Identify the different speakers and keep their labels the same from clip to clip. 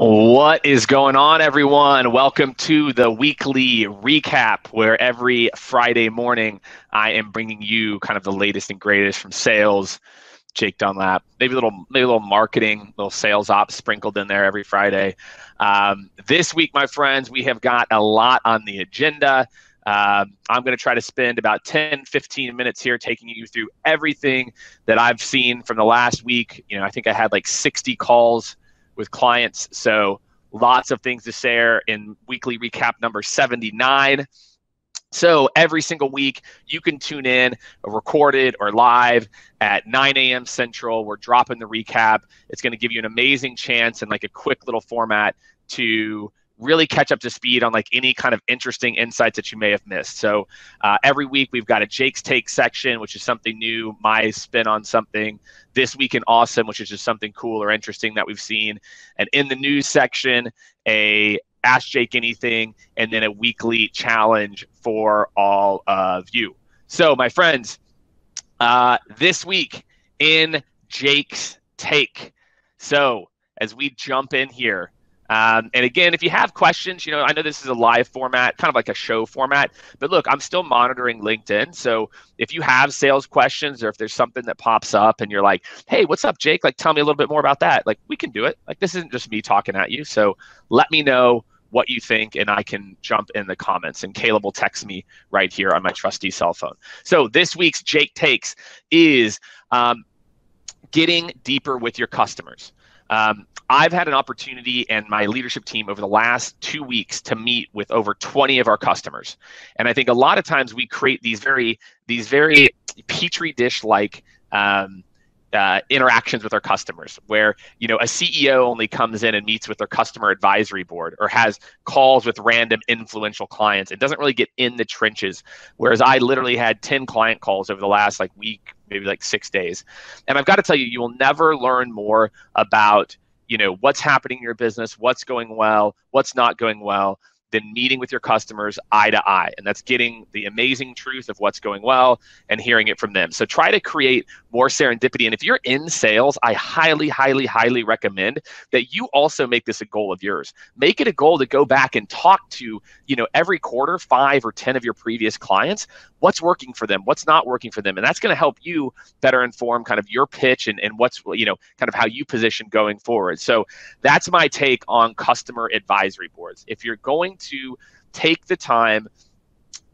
Speaker 1: What is going on, everyone? Welcome to the weekly recap, where every Friday morning I am bringing you kind of the latest and greatest from sales. Jake Dunlap, maybe a little marketing, little sales ops sprinkled in there every Friday. This week, my friends, we have got a lot on the agenda. I'm going to try to spend about 10, 15 minutes here taking you through everything that I've seen from the last week. I think I had like 60 calls with clients, so lots of things to share in weekly recap number 79. So every single week you can tune in, recorded or live at 9 a.m. Central. We're dropping the recap. It's going to give you an amazing chance and like a quick little format to really catch up to speed on like any kind of interesting insights that you may have missed. So every week we've got a Jake's Take section, which is something new, my spin on something. This Week in Awesome, which is just something cool or interesting that we've seen. And in the news section, a Ask Jake Anything, and then a weekly challenge for all of you. So my friends, this week in Jake's Take. So as we jump in here, and again, if you have questions, I know this is a live format, kind of like a show format, but look, I'm still monitoring LinkedIn. So if you have sales questions, or if there's something that pops up and you're like, hey, what's up, Jake? Like, tell me a little bit more about that. Like, we can do it. Like, this isn't just me talking at you. So let me know what you think, and I can jump in the comments, and Caleb will text me right here on my trusty cell phone. So this week's Jake Takes is getting deeper with your customers. I've had an opportunity and my leadership team over the last 2 weeks to meet with over 20 of our customers. And I think a lot of times we create these very petri dish like interactions with our customers, where a CEO only comes in and meets with their customer advisory board or has calls with random influential clients. It doesn't really get in the trenches. Whereas I literally had 10 client calls over the last week, maybe 6 days. And I've got to tell you, you will never learn more about what's happening in your business, what's going well, what's not going well, than meeting with your customers eye to eye. And that's getting the amazing truth of what's going well and hearing it from them. So try to create more serendipity. And if you're in sales, I highly, highly, highly recommend that you also make this a goal of yours. Make it a goal to go back and talk to, every quarter, 5 or 10 of your previous clients, what's working for them, what's not working for them. And that's going to help you better inform kind of your pitch and what's, kind of how you position going forward. So that's my take on customer advisory boards. If you're going to take the time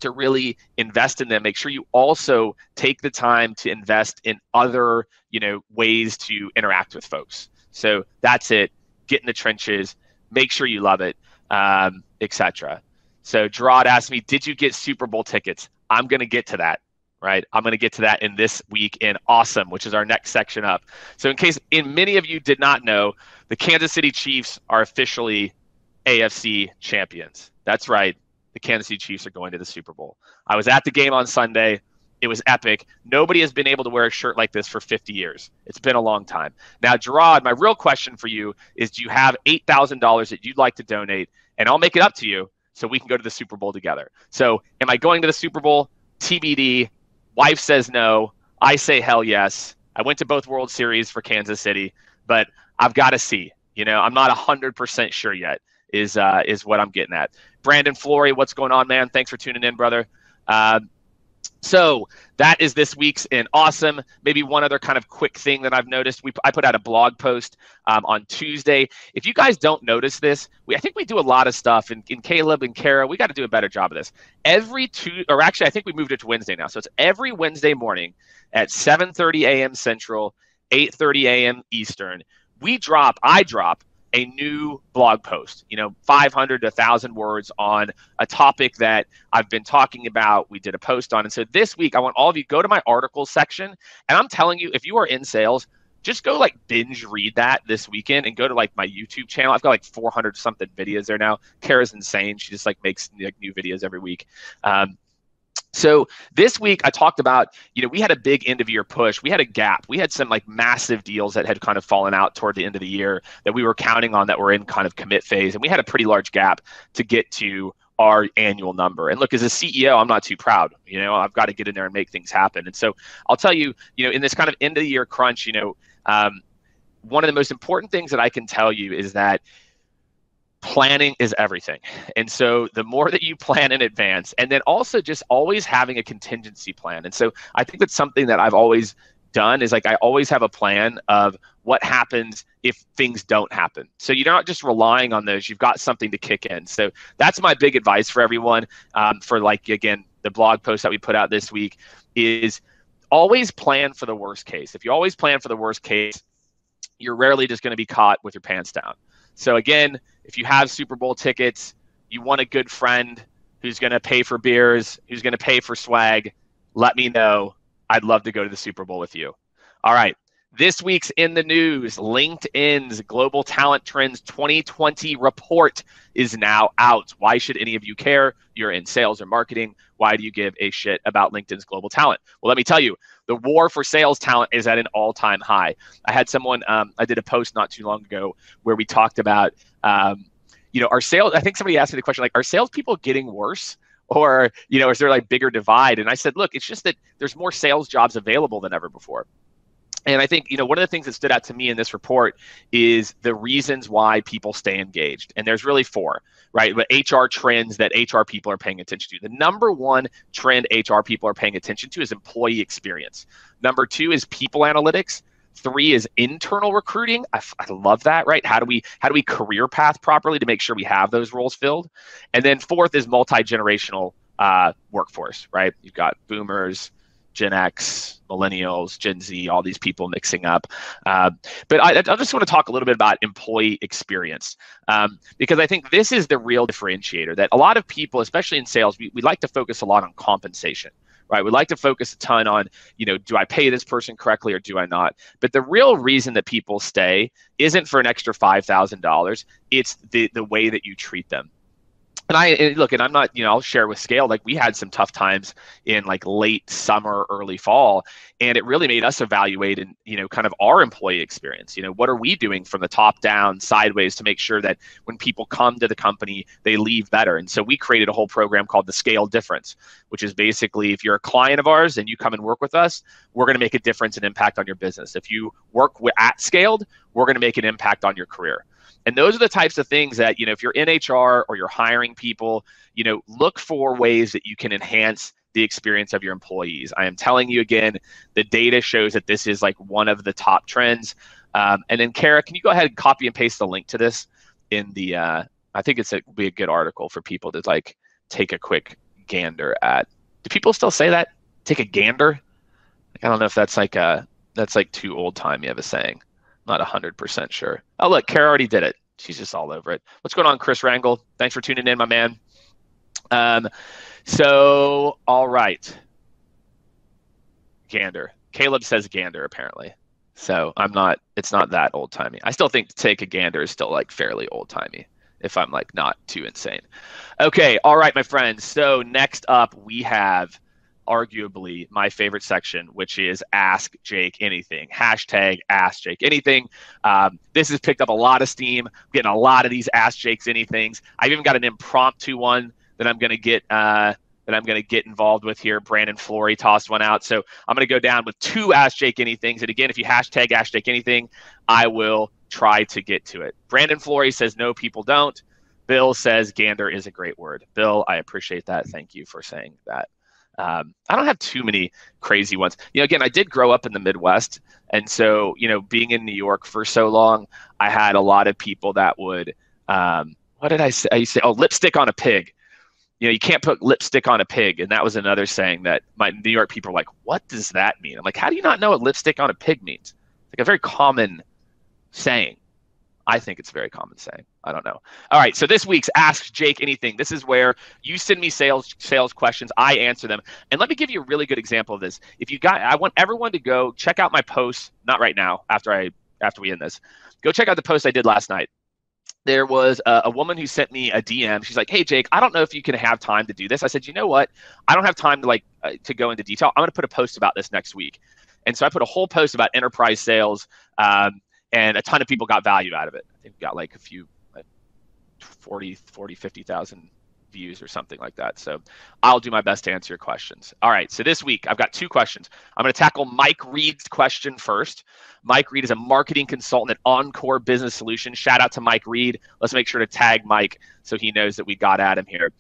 Speaker 1: to really invest in them, make sure you also take the time to invest in other, ways to interact with folks. So that's it. Get in the trenches, make sure you love it, etc. So Gerard asked me, did you get Super Bowl tickets? I'm going to get to that, right? I'm going to get to that in This Week in Awesome, which is our next section up. So in case many of you did not know, the Kansas City Chiefs are officially AFC champions. That's right. The Kansas City Chiefs are going to the Super Bowl. I was at the game on Sunday. It was epic. Nobody has been able to wear a shirt like this for 50 years. It's been a long time. Now, Gerard, my real question for you is, do you have $8,000 that you'd like to donate? And I'll make it up to you so we can go to the Super Bowl together. So am I going to the Super Bowl? TBD. Wife says no. I say hell yes. I went to both World Series for Kansas City, but I've got to see. I'm not 100% sure yet is what I'm getting at. Brandon Flory, what's going on, man? Thanks for tuning in, brother. So that is this week's in Awesome. Maybe one other kind of quick thing that I've noticed. I put out a blog post on Tuesday. If you guys don't notice this, I think we do a lot of stuff in Caleb and Kara. We got to do a better job of this. I think we moved it to Wednesday now. So it's every Wednesday morning at 7:30 a.m. Central, 8:30 a.m. Eastern. I drop a new blog post, 500 to 1,000 words on a topic that I've been talking about. We did a post on. And so this week, I want all of you to go to my articles section. And I'm telling you, if you are in sales, just go like binge read that this weekend and go to like my YouTube channel. I've got like 400 something videos there now. Kara's insane. She just like makes like new videos every week. So this week I talked about, we had a big end of year push. We had a gap. We had some like massive deals that had kind of fallen out toward the end of the year that we were counting on that were in kind of commit phase. And we had a pretty large gap to get to our annual number. And look, as a CEO, I'm not too proud. I've got to get in there and make things happen. And so I'll tell you, in this kind of end of the year crunch, one of the most important things that I can tell you is that planning is everything. And so the more that you plan in advance, and then also just always having a contingency plan. And so I think that's something that I've always done is like I always have a plan of what happens if things don't happen. So you're not just relying on those, you've got something to kick in. So that's my big advice for everyone, for like, again, the blog post that we put out this week is always plan for the worst case. If you always plan for the worst case, you're rarely just going to be caught with your pants down. So again, if you have Super Bowl tickets, you want a good friend who's going to pay for beers, who's going to pay for swag, let me know. I'd love to go to the Super Bowl with you. All right. This week's in the news, LinkedIn's Global Talent Trends 2020 report is now out. Why should any of you care? You're in sales or marketing. Why do you give a shit about LinkedIn's global talent? Well, let me tell you, the war for sales talent is at an all-time high. I had someone, I did a post not too long ago where we talked about, our sales. I think somebody asked me the question, like, are salespeople getting worse? Or, is there like bigger divide? And I said, look, it's just that there's more sales jobs available than ever before. And I think, one of the things that stood out to me in this report is the reasons why people stay engaged. And there's really 4, right? But HR trends that HR people are paying attention to. The number 1 trend HR people are paying attention to is employee experience. Number 2 is people analytics. 3 is internal recruiting. I love that, right? How do we career path properly to make sure we have those roles filled? And then 4th is multi-generational workforce, right? You've got boomers, Gen X, millennials, Gen Z, all these people mixing up. But I just want to talk a little bit about employee experience, because I think this is the real differentiator that a lot of people, especially in sales, we like to focus a lot on compensation, right? We like to focus a ton on, do I pay this person correctly or do I not? But the real reason that people stay isn't for an extra $5,000. It's the way that you treat them. And I'm not, I'll share with Skaled, like we had some tough times in like late summer, early fall, and it really made us evaluate and, kind of our employee experience. What are we doing from the top down, sideways to make sure that when people come to the company, they leave better? And so we created a whole program called the Skaled Difference, which is basically if you're a client of ours and you come and work with us, we're going to make a difference and impact on your business. If you work at Skaled, we're going to make an impact on your career. And those are the types of things that, if you're in HR or you're hiring people, look for ways that you can enhance the experience of your employees. I am telling you again, the data shows that this is like one of the top trends. And then Kara, can you go ahead and copy and paste the link to this in the, I think will be a good article for people to like take a quick gander at. Do people still say that? Take a gander? Like, I don't know if that's like too old timey of a saying. Not 100% sure. Oh, look, Kara already did it. She's just all over it. What's going on, Chris Rangel? Thanks for tuning in, my man. So, all right. Gander. Caleb says gander, apparently. So it's not that old timey. I still think to take a gander is still like fairly old timey if I'm like not too insane. Okay. All right, my friends. So next up we have arguably my favorite section, which is Ask Jake Anything. Hashtag Ask Jake Anything. This has picked up a lot of steam. I'm getting a lot of these Ask Jake's Anythings. I've even got an impromptu one that I'm going to get involved with here. Brandon Flory tossed one out. So I'm going to go down with 2 Ask Jake Anythings. And again, if you hashtag Ask Jake Anything, I will try to get to it. Brandon Flory says, no, people don't. Bill says, gander is a great word. Bill, I appreciate that. Thank you for saying that. I don't have too many crazy ones. Again, I did grow up in the Midwest. And so, being in New York for so long, I had a lot of people that would, what did I say? I used to say, lipstick on a pig. You can't put lipstick on a pig. And that was another saying that my New York people were like, what does that mean? I'm like, how do you not know what lipstick on a pig means? It's like a very common saying. I think it's a very common saying. I don't know. All right, so this week's Ask Jake Anything. This is where you send me sales questions, I answer them. And let me give you a really good example of this. I want everyone to go check out my posts, not right now, after we end this. Go check out the post I did last night. There was a woman who sent me a DM. She's like, "Hey Jake, I don't know if you can have time to do this." I said, "You know what? I don't have time to to go into detail. I'm going to put a post about this next week." And so I put a whole post about enterprise sales, and a ton of people got value out of it. I think we got like a few, 50,000 views or something like that. So I'll do my best to answer your questions. All right, so this week I've got 2 questions. I'm going to tackle Mike Reed's question first. Mike Reed is a marketing consultant at Encore Business Solutions. Shout out to Mike Reed. Let's make sure to tag Mike so he knows that we got at him here.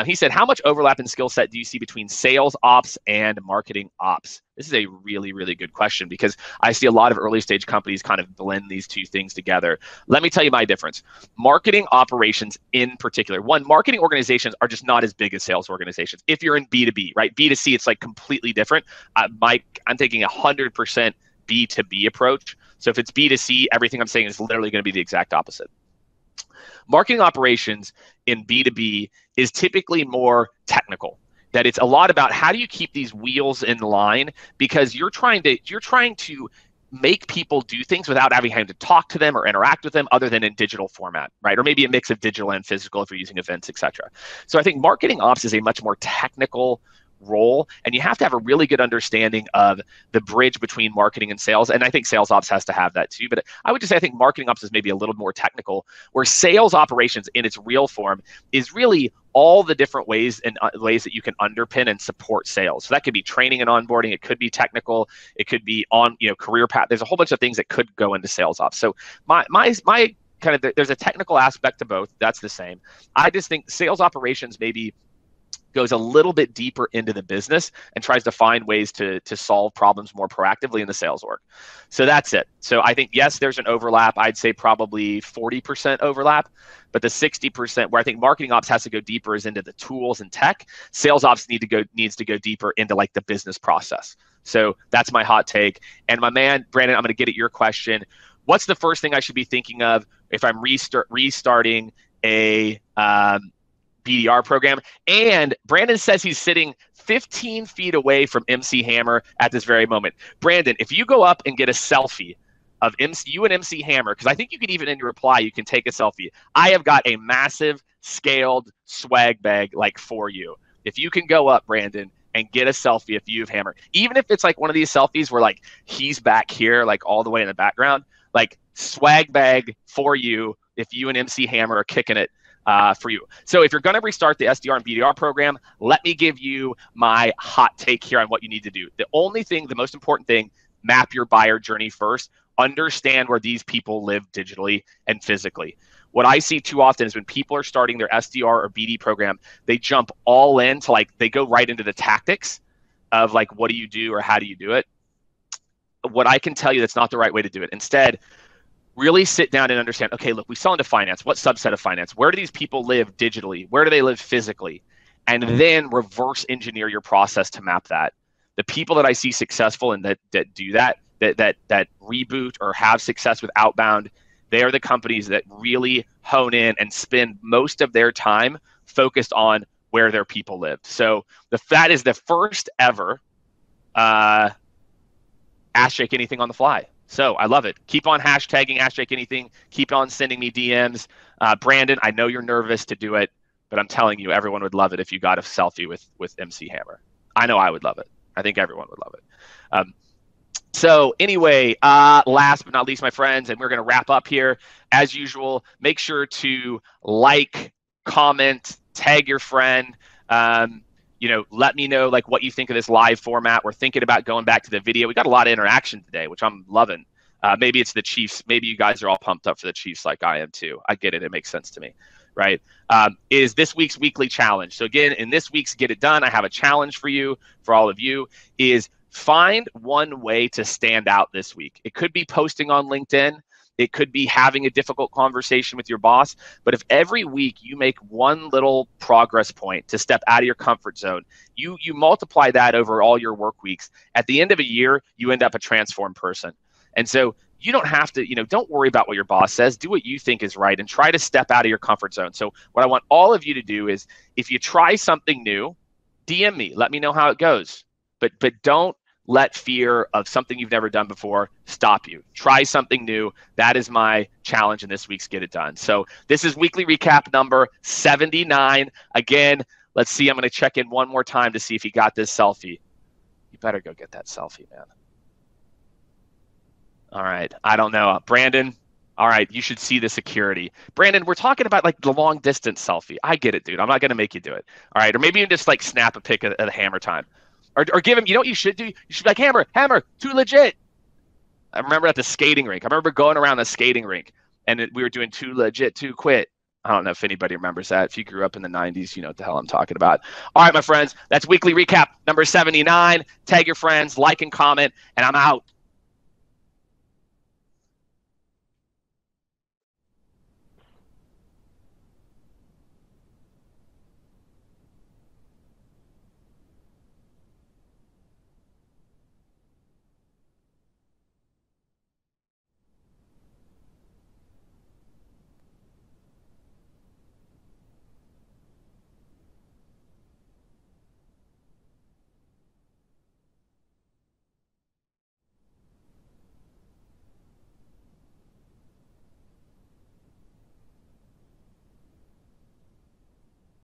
Speaker 1: He said, how much overlap in skill set do you see between sales ops and marketing ops? This is a really, really good question because I see a lot of early stage companies kind of blend these 2 things together. Let me tell you my difference. Marketing operations in particular. One, marketing organizations are just not as big as sales organizations. If you're in B2B, right? B2C, it's like completely different. Mike, I'm taking 100% B2B approach. So if it's B2C, everything I'm saying is literally going to be the exact opposite. Marketing operations in B2B is typically more technical. That it's a lot about how do you keep these wheels in line, because you're trying to make people do things without having to talk to them or interact with them other than in digital format, right? Or maybe a mix of digital and physical if you're using events, etc. So I think marketing ops is a much more technical role, and you have to have a really good understanding of the bridge between marketing and sales. And I think sales ops has to have that too. But I would just say I think marketing ops is maybe a little more technical, where sales operations in its real form is really all the different ways that you can underpin and support sales. So that could be training and onboarding. It could be technical. It could be on career path. There's a whole bunch of things that could go into sales ops. So my kind of there's a technical aspect to both. That's the same. I just think sales operations maybe goes a little bit deeper into the business and tries to find ways to solve problems more proactively in the sales org. So that's it. So I think, yes, there's an overlap. I'd say probably 40% overlap, but the 60% where I think marketing ops has to go deeper is into the tools and tech. Sales ops needs to go deeper into like the business process. So that's my hot take. And my man, Brandon, I'm going to get at your question. What's the first thing I should be thinking of if I'm restarting a BDR program? And Brandon says he's sitting 15 feet away from MC Hammer at this very moment. Brandon, if you go up and get a selfie of you and MC Hammer, because I think you can even in your reply, you can take a selfie. I have got a massive scaled swag bag like for you. If you can go up, Brandon, and get a selfie of you of Hammer, even if it's like one of these selfies where like he's back here, like all the way in the background, like swag bag for you if you and MC Hammer are kicking it for you. So if you're going to restart the SDR and BDR program, let me give you my hot take here on what you need to do. The most important thing, map your buyer journey first. Understand where these people live digitally and physically. What I see too often is when people are starting their SDR or BD program, they jump all in to they go right into the tactics of like, what do you do or how do you do it? What I can tell you, that's not the right way to do it. Instead, really sit down and understand, okay, look, we sell into finance. What subset of finance? Where do these people live digitally? Where do they live physically? And then reverse engineer your process to map that. The people that I see successful and that do that reboot or have success with outbound, they are the companies that really hone in and spend most of their time focused on where their people live. So that is the first ever Ask Jake Anything on the fly. So I love it. Keep on hashtagging Ask Jake Anything. Keep on sending me DMs. Brandon, I know you're nervous to do it, but I'm telling you, everyone would love it if you got a selfie with MC Hammer. I know I would love it. I think everyone would love it. So anyway, last but not least, my friends, and we're going to wrap up here. As usual, make sure to like, comment, tag your friend. Let me know like what you think of this live format. We're thinking about going back to the video. We got a lot of interaction today, which I'm loving. Maybe it's the Chiefs. Maybe you guys are all pumped up for the Chiefs like I am too. I get it. It makes sense to me, right? Is this week's weekly challenge. So again, in this week's Get It Done, I have a challenge for you, for all of you, is find one way to stand out this week. It could be posting on LinkedIn. It could be having a difficult conversation with your boss. But if every week you make one little progress point to step out of your comfort zone, you multiply that over all your work weeks. At the end of a year, you end up a transformed person. And so you don't have to, don't worry about what your boss says. Do what you think is right and try to step out of your comfort zone. So what I want all of you to do is if you try something new, DM me, let me know how it goes. But don't let fear of something you've never done before stop you. Try something new. That is my challenge in this week's Get It Done. So this is weekly recap number 79. Again, let's see. I'm going to check in one more time to see if you got this selfie. You better go get that selfie, man. All right. I don't know. Brandon, all right. You should see the security. Brandon, we're talking about like the long distance selfie. I get it, dude. I'm not going to make you do it. All right. Or maybe you just like snap a pic at Hammer time. Or give him, you know what you should do? You should be like, Hammer, too legit. I remember at the skating rink. I remember going around the skating rink and we were doing too legit, too quit. I don't know if anybody remembers that. If you grew up in the 90s, you know what the hell I'm talking about. All right, my friends, that's weekly recap number 79. Tag your friends, like and comment, and I'm out.